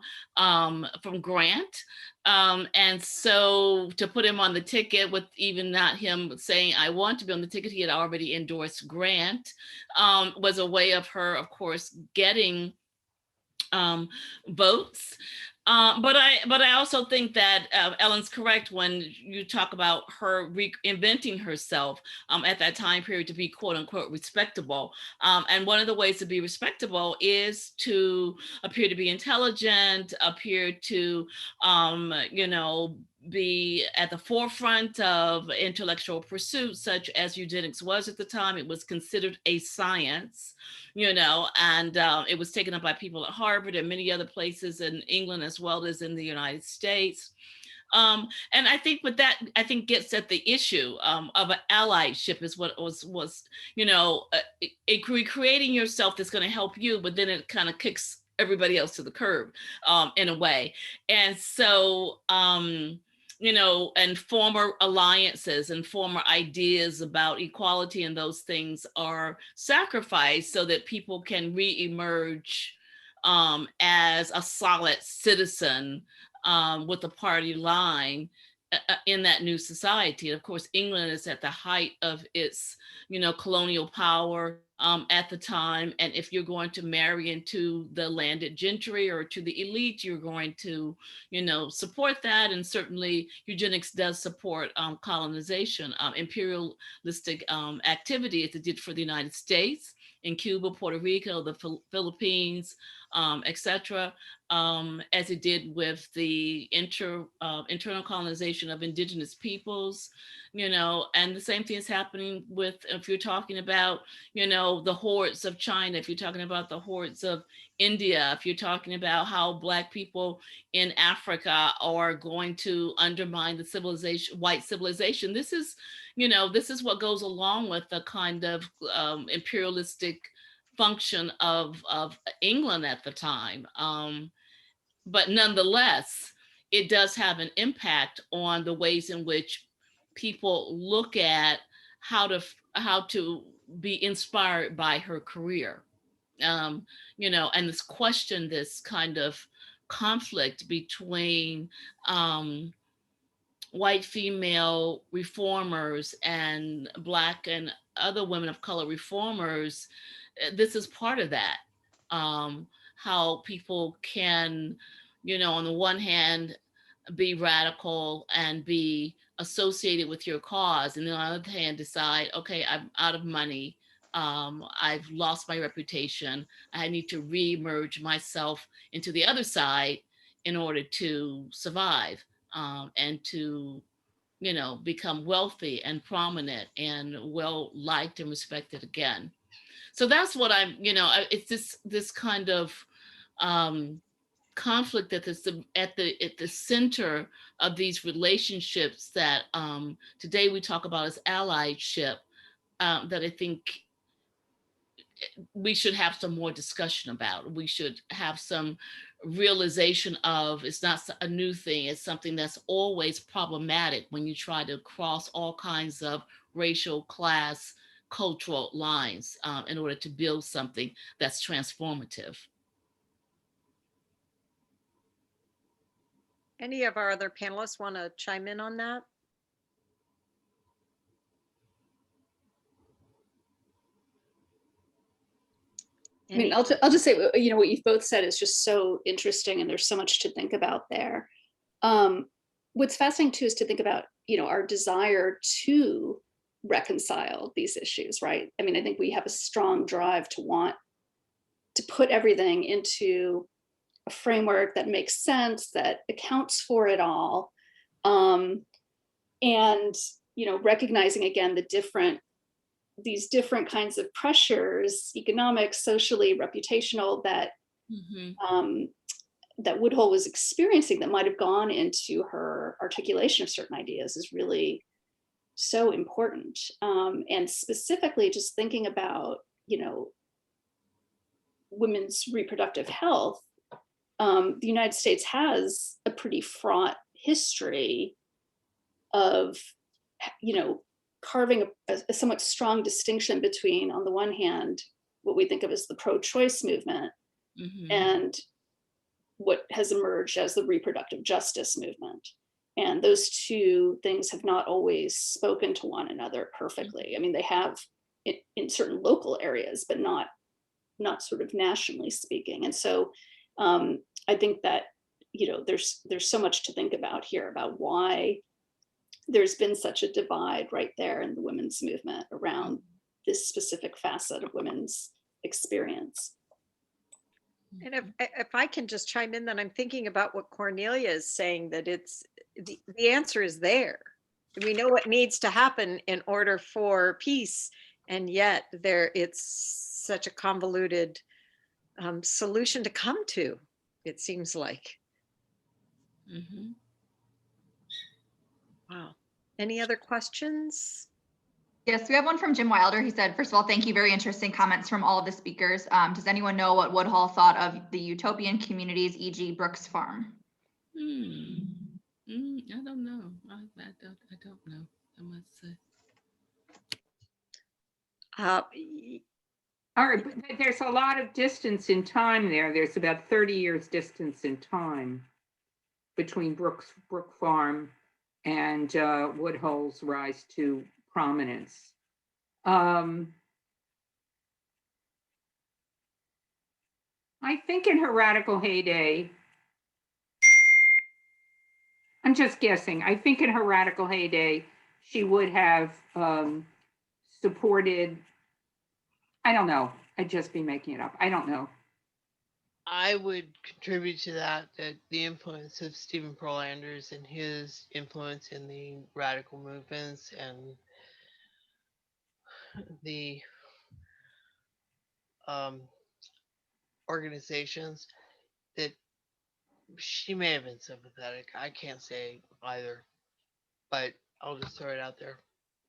Grant. And so to put him on the ticket, with even not him saying, I want to be on the ticket, he had already endorsed Grant, was a way of her, of course, getting votes. But I also think that Ellen's correct when you talk about her reinventing herself at that time period to be quote unquote respectable. And one of the ways to be respectable is to appear to be intelligent, appear to, be at the forefront of intellectual pursuits, such as eugenics was at the time. It was considered a science, and it was taken up by people at Harvard and many other places in England as well as in the United States. And I think with that, gets at the issue of an allyship is what was creating yourself that's going to help you, but then it kind of kicks everybody else to the curb in a way. And so, and former alliances and former ideas about equality and those things are sacrificed so that people can re-emerge as a solid citizen with a party line in that new society. And of course, England is at the height of its, colonial power at the time. And if you're going to marry into the landed gentry or to the elite, you're going to, support that. And certainly eugenics does support colonization, imperialistic activity, as it did for the United States, in Cuba, Puerto Rico, the Philippines, etc., as it did with the internal colonization of indigenous peoples, and the same thing is happening with, if you're talking about, the hordes of China, if you're talking about the hordes of India, if you're talking about how Black people in Africa are going to undermine the civilization, white civilization. This is what goes along with the kind of imperialistic function of England at the time. But nonetheless, it does have an impact on the ways in which people look at how to be inspired by her career. And this question, this kind of conflict between white female reformers and Black and other women of color reformers, this is part of that. How people can, on the one hand, be radical and be associated with your cause, and then on the other hand decide, okay, I'm out of money, I've lost my reputation, I need to re-emerge myself into the other side in order to survive, and to become wealthy and prominent and well liked and respected again. So that's what I'm, it's this kind of conflict that is at the center of these relationships that today we talk about as allyship, that I think we should have some more discussion about. We should have some realization of it's not a new thing. It's something that's always problematic when you try to cross all kinds of racial, class, cultural lines in order to build something that's transformative. Any of our other panelists want to chime in on that? I mean, I'll just say, what you've both said is just so interesting, and there's so much to think about there. What's fascinating too is to think about, our desire to reconcile these issues, right? I mean, I think we have a strong drive to want to put everything into a framework that makes sense, that accounts for it all. And, recognizing again these different kinds of pressures, economic, socially, reputational, that that Woodhull was experiencing, that might have gone into her articulation of certain ideas, is really so important. And specifically just thinking about, women's reproductive health, the United States has a pretty fraught history of, carving a somewhat strong distinction between, on the one hand, what we think of as the pro-choice movement and what has emerged as the reproductive justice movement. And those two things have not always spoken to one another perfectly. I mean, they have in certain local areas, but not sort of nationally speaking. And so I think that, there's so much to think about here about why there's been such a divide right there in the women's movement around this specific facet of women's experience. And if I can just chime in, then I'm thinking about what Cornelia is saying, that it's the answer is there. We know what needs to happen in order for peace, and yet it's such a convoluted solution to come to, it seems like. Wow. Any other questions? Yes, we have one from Jim Wilder. He said, first of all, thank you. Very interesting comments from all of the speakers. Does anyone know what Woodhull thought of the utopian communities, e.g. Brooks Farm? I don't know. I don't know, I must say. All right, but there's a lot of distance in time there. There's about 30 years distance in time between Brook Farm and Woodhull's rise to prominence. I think in her radical heyday, I'm just guessing, I think in her radical heyday, she would have supported, I don't know, I'd just be making it up. I don't know. I would contribute to that the influence of Stephen Pearl Anders and his influence in the radical movements and the organizations, that she may have been sympathetic. I can't say either, but I'll just throw it out there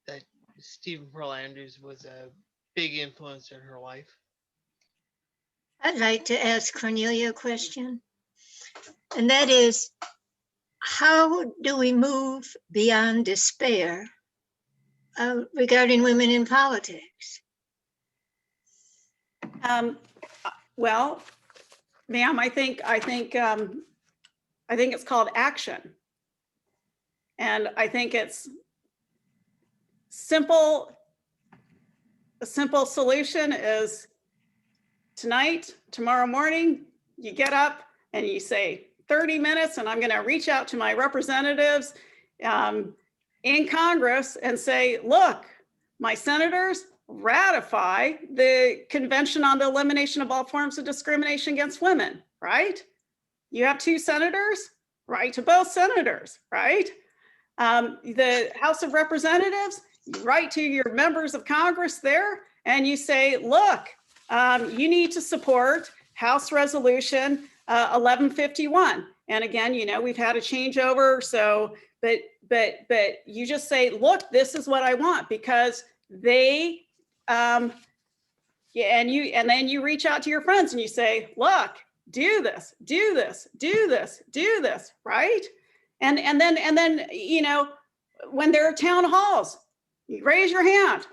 that Stephen Pearl Anders was a big influence in her life. I'd like to ask Cornelia a question, and that is, how do we move beyond despair regarding women in politics? Well, ma'am, I think it's called action, and I think it's simple. A simple solution is tonight, tomorrow morning, you get up and you say 30 minutes, and I'm going to reach out to my representatives in Congress and say, look, my senators, ratify the Convention on the Elimination of All Forms of Discrimination Against Women, right? You have 2 senators, write to both senators, right? The House of Representatives, write to your members of Congress there and you say, look, you need to support House Resolution 1151. And again, you know, we've had a changeover. So, but you just say, look, this is what I want, because they, yeah, and then you reach out to your friends and you say, look, do this, do this, do this, do this, right? And then, you know, when there are town halls, you raise your hand.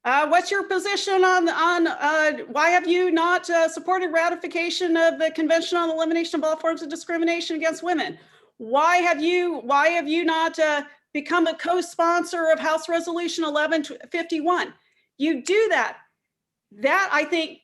What's your position on why have you not supported ratification of the Convention on the Elimination of All Forms of Discrimination Against Women? Why have you not become a co-sponsor of House Resolution 1151? You do that. That, I think,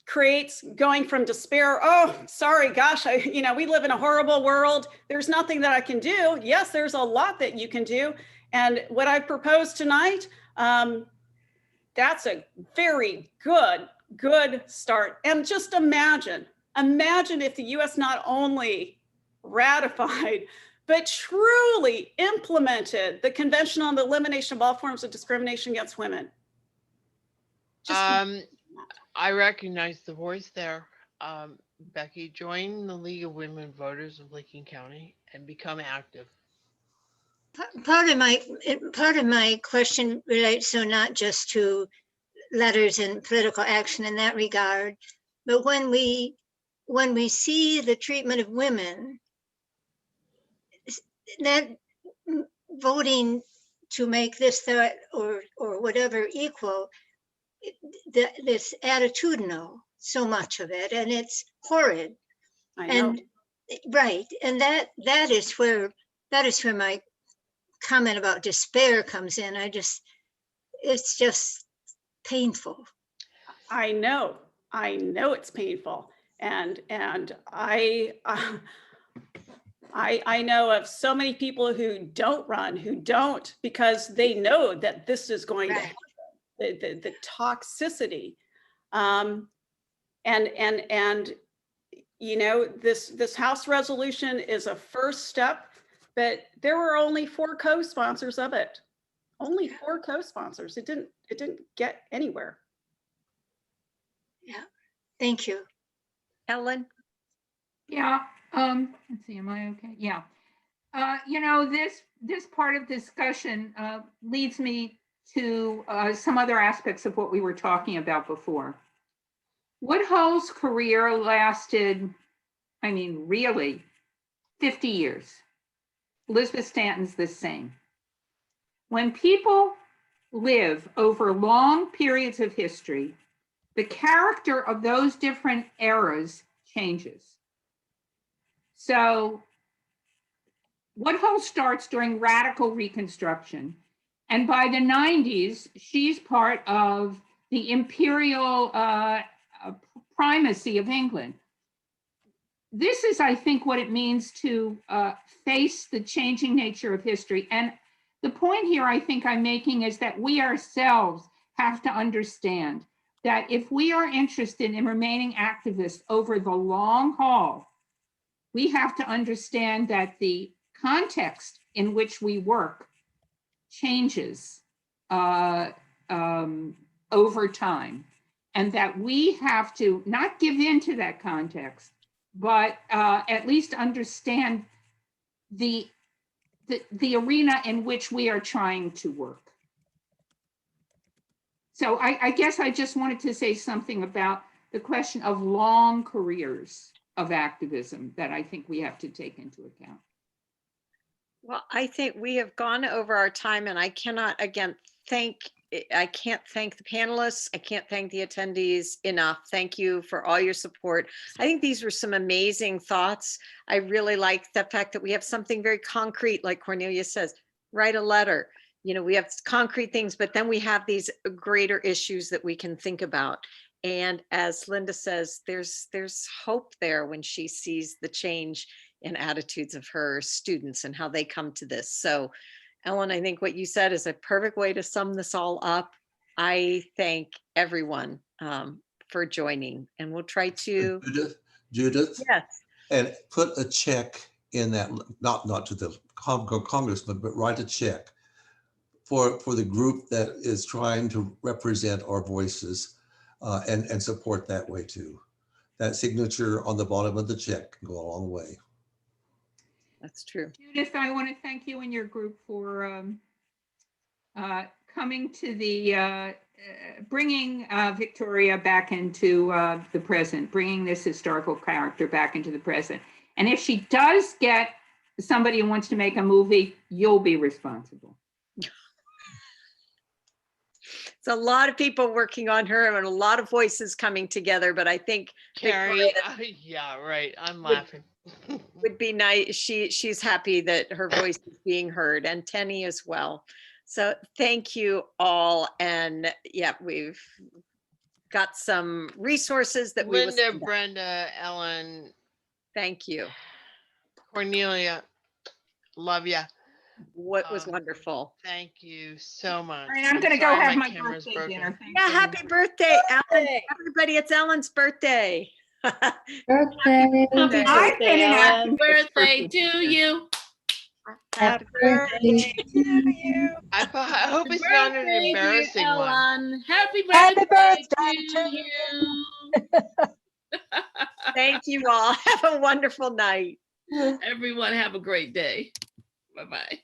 creates going from despair. Oh, sorry, gosh, you know, we live in a horrible world. There's nothing that I can do. Yes, there's a lot that you can do. And what I proposed tonight, that's a very good start. And just imagine if the US not only ratified, but truly implemented the Convention on the Elimination of All Forms of Discrimination Against Women. I recognize the voice there. Becky, join the League of Women Voters of Licking County and become active. Part of my question relates so not just to letters and political action in that regard, but when we see the treatment of women, that voting to make this, that, or whatever equal, this attitudinal, so much of it, and it's horrid. I know. And right, and that is where my comment about despair comes in. It's just painful. I know it's painful, and I know of so many people who don't run, because they know that this is going to happen. The toxicity, and you know, this House resolution is a first step, but there were only 4 co-sponsors of it. Only 4 co-sponsors. It didn't get anywhere. Yeah, thank you. Ellen? Yeah, let's see, am I okay? Yeah. You know, this part of discussion leads me to some other aspects of what we were talking about before. Woodhull's career lasted, I mean, really 50 years. Elizabeth Stanton's the same. When people live over long periods of history, the character of those different eras changes. So Woodhull starts during radical Reconstruction. And by the 90s, she's part of the imperial primacy of England. This is, I think, what it means to face the changing nature of history. And the point here I think I'm making is that we ourselves have to understand that if we are interested in remaining activists over the long haul, we have to understand that the context in which we work changes over time, and that we have to not give in to that context, but at least understand the arena in which we are trying to work. So I guess I just wanted to say something about the question of long careers of activism that I think we have to take into account. Well, I think we have gone over our time, and I cannot, again, I can't thank the panelists. I can't thank the attendees enough. Thank you for all your support. I think these were some amazing thoughts. I really like the fact that we have something very concrete, like Cornelia says, write a letter. You know, we have concrete things, but then we have these greater issues that we can think about. And as Linda says, there's hope there when she sees the change in attitudes of her students and how they come to this. So Ellen, I think what you said is a perfect way to sum this all up. I thank everyone for joining, and we'll try to. Judith? Yes. And put a check in that, not to the congressman, but write a check for the group that is trying to represent our voices and support that way too. That signature on the bottom of the check can go a long way. That's true. Judith, I want to thank you and your group for coming to the, bringing Victoria back into the present, bringing this historical character back into the present. And if she does get somebody who wants to make a movie, you'll be responsible. It's a lot of people working on her and a lot of voices coming together, but I think Carrie, Victoria yeah, right. I'm laughing. would be nice. She's happy that her voice is being heard, and Tenny as well. So thank you all. And yeah, we've got some resources that we will Linda, send out. Brenda, Ellen, Thank you. Cornelia, love ya. What was wonderful. Thank you so much. All right, I'm I'm gonna go sorry have my camera's birthday broken. dinner. Thanks, Yeah, everyone. happy birthday, Ellen. Everybody, it's Ellen's birthday. Birthday. I've been an Happy activist birthday to you. Happy birthday to you. I hope it's not an Birthday, dear embarrassing one. Ellen. Happy Happy birthday birthday to you. Thank you all. Have a wonderful night. Everyone have a great day. Bye-bye.